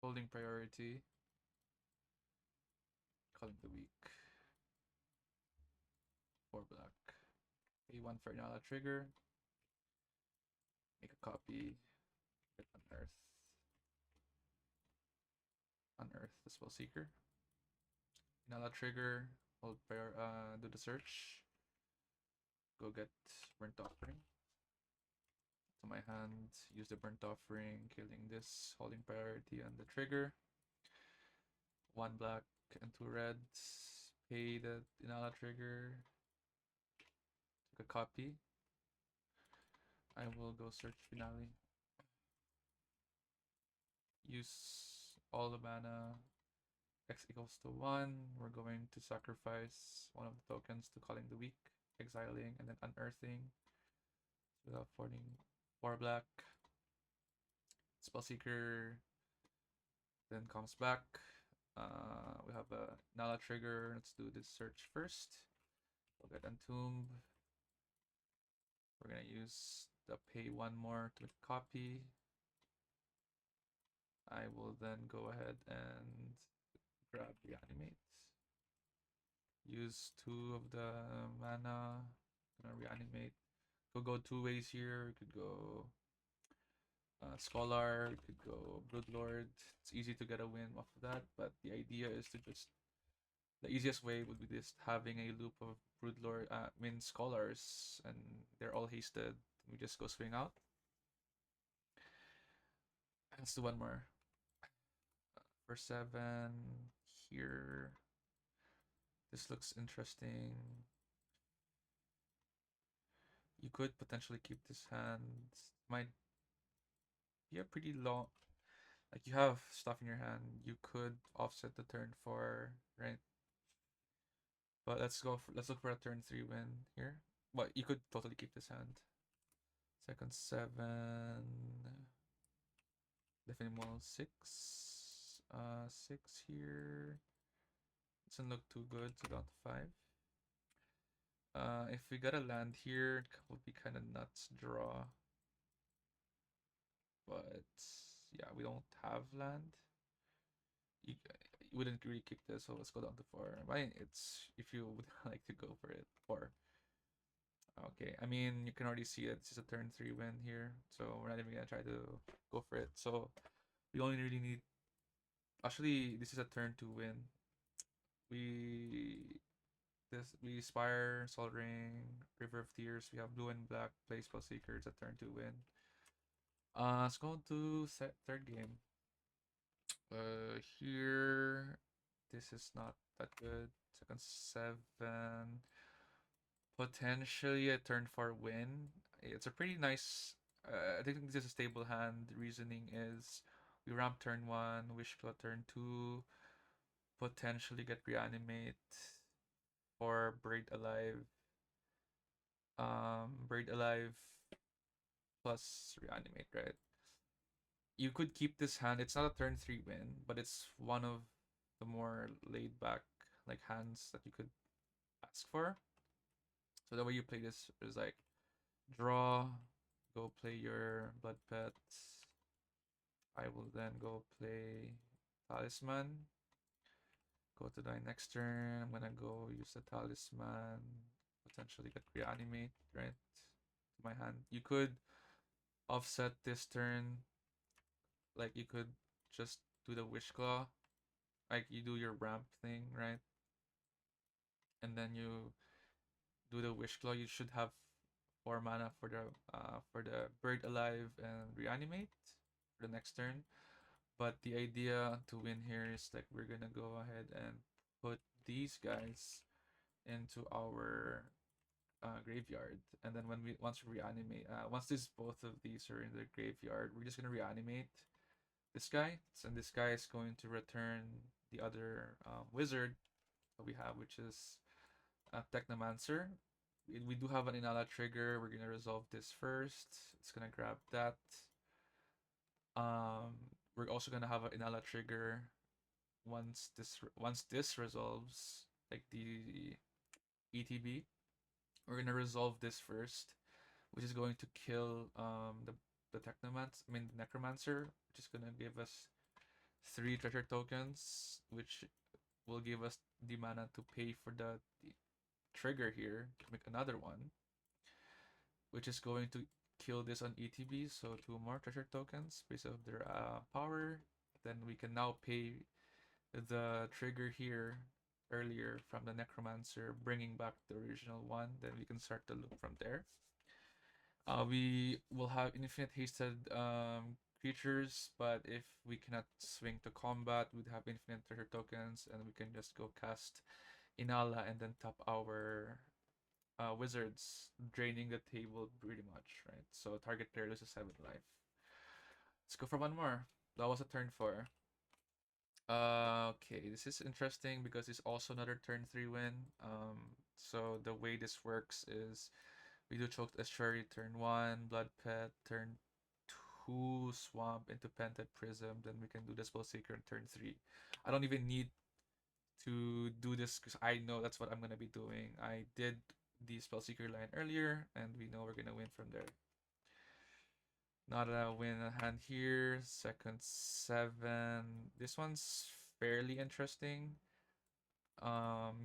Holding priority. Calling the weak. 4 black. A1 for Inalla trigger. Make a copy. Hit unearth. Unearth the spell seeker. Inalla trigger. Hold do the search. Go get burnt offering. To my hand, use the burnt offering, killing this, holding priority on the trigger. 1 black and 2 reds. Pay the Inalla trigger. Take a copy. I will go search finale. Use all the mana. X equals to 1. We're going to sacrifice one of the tokens to calling the weak, exiling, and then unearthing without falling 4 black. Spellseeker then comes back. We have a Nala trigger. Let's do this search first. We'll get Entomb. We're gonna use the pay 1 more to copy. I will then go ahead and grab Reanimate. Use 2 of the mana. Gonna Reanimate. Could go 2 ways here. We could go Scholar, we could go Broodlord. It's easy to get a win off of that, but the idea is to just the easiest way would be just having a loop of Broodlord, Scholars, and they're all hasted. We just go swing out. Let's do 1 more. For 7 here. This looks interesting. You could potentially keep this hand. Might be a pretty long. Like you have stuff in your hand. You could offset the turn 4, right? But let's look for a turn 3 win here. But you could totally keep this hand. Second 7. Definitely 6. 6 here. Doesn't look too good, so down to 5. If we got a land here, it would be kind of nuts draw. But yeah, we don't have land. You wouldn't really keep this, so let's go down to 4. I mean, it's if you would like to go for it. 4. Okay, I mean, you can already see that this is a turn 3 win here, so we're not even gonna try to go for it. So we only really need. Actually, this is a turn 2 win. We we Spire, Sol Ring, River of Tears. We have blue and black. Play Spell Seeker. It's a turn 2 win. Let's go to third game. Here, this is not that good. Second 7. Potentially a turn 4 win. It's a pretty nice. I think this is a stable hand. The reasoning is we ramp turn 1, Wish Claw turn 2, potentially get Reanimate or Buried Alive. Buried Alive plus Reanimate, right? You could keep this hand. It's not a turn 3 win, but it's one of the more laid back like hands that you could ask for. So the way you play this is like draw, go play your blood pets. I will then go play talisman. Go to the next turn. I'm gonna go use the talisman. Potentially get reanimate, right? To my hand. You could offset this turn. Like you could just do the wish claw. Like you do your ramp thing, right? And then you do the wish claw. You should have 4 mana for the bird alive and reanimate for the next turn. But the idea to win here is like we're gonna go ahead and put these guys into our graveyard, and then when we once we reanimate, once this both of these are in the graveyard, we're just gonna reanimate this guy, and this guy is going to return the other wizard that we have, which is Technomancer. We do have an Inalla trigger. We're gonna resolve this first. It's gonna grab that. We're also gonna have an Inalla trigger once this resolves, like the ETB. We're gonna resolve this first, which is going to kill the Technomancer. I mean the Necromancer, which is gonna give us three treasure tokens, which will give us the mana to pay for the trigger here to make another one, which is going to kill this on ETB. So two more treasure tokens based of their power. Then we can now pay the trigger here earlier from the Necromancer, bringing back the original one. Then we can start to look from there. We will have infinite hasted creatures, but if we cannot swing to combat, we'd have infinite treasure tokens, and we can just go cast Inalla and then tap our wizards, draining the table pretty much, right? So target player loses 7 life. Let's go for one more. That was a turn 4. Okay, this is interesting because it's also another turn 3 win. So the way this works is we do Choked Estuary turn 1, Blood Pet turn 2, Swamp into Pented Prism, then we can do the Spellseeker in turn 3. I don't even need to do this because I know that's what I'm gonna be doing. I did the Spellseeker line earlier, and we know we're gonna win from there. Not a win hand here. Second 7. This one's fairly interesting.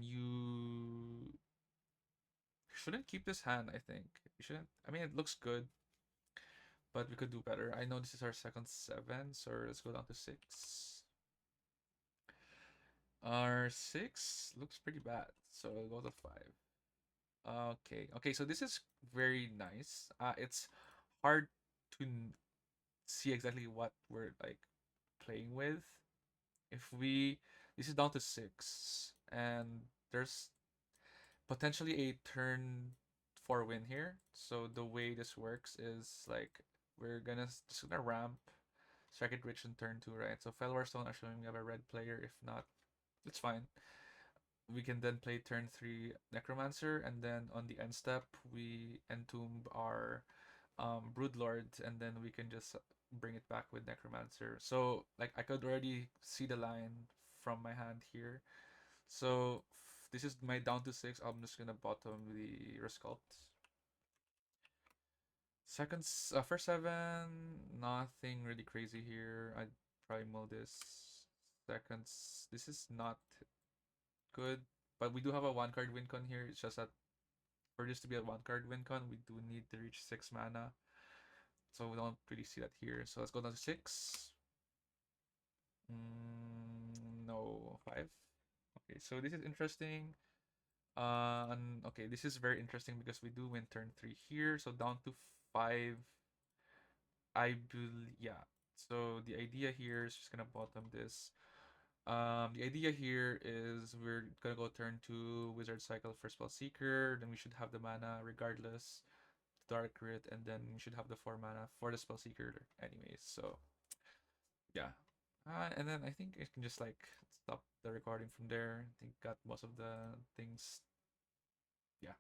You shouldn't keep this hand, I think. You shouldn't. I mean, it looks good, but we could do better. I know this is our second 7, so let's go down to 6. Our 6 looks pretty bad, so we'll go to 5. Okay, so this is very nice. It's hard to see exactly what we're like playing with. If we This is down to 6, and there's potentially a turn 4 win here. So the way this works is like we're gonna just gonna ramp, strike it rich in turn 2, right? So Felwar Stone assuming we have a red player. If not, it's fine. We can then play turn 3 Necromancer, and then on the end step we entomb our Broodlord, and then we can just bring it back with Necromancer. So like I could already see the line from my hand here. So this is my down to 6. I'm just gonna bottom the Resculpt. First 7, nothing really crazy here. I'd probably mill this. Seconds, this is not good, but we do have a 1 card win con here. It's just that for this to be a 1 card win con, we do need to reach 6 mana. So we don't really see that here. So let's go down to 6. No, 5. Okay, so this is interesting. And okay, this is very interesting because we do win turn 3 here. So down to 5. I believe, yeah. So the idea here is just gonna bottom this. The idea here is we're gonna go turn 2 Wizard Cycle for Spellseeker. Then we should have the mana regardless. Dark Rit, and then we should have the 4 mana for the Spellseeker anyways. So yeah. And then I think I can just like stop the recording from there. I think got most of the things. Yeah.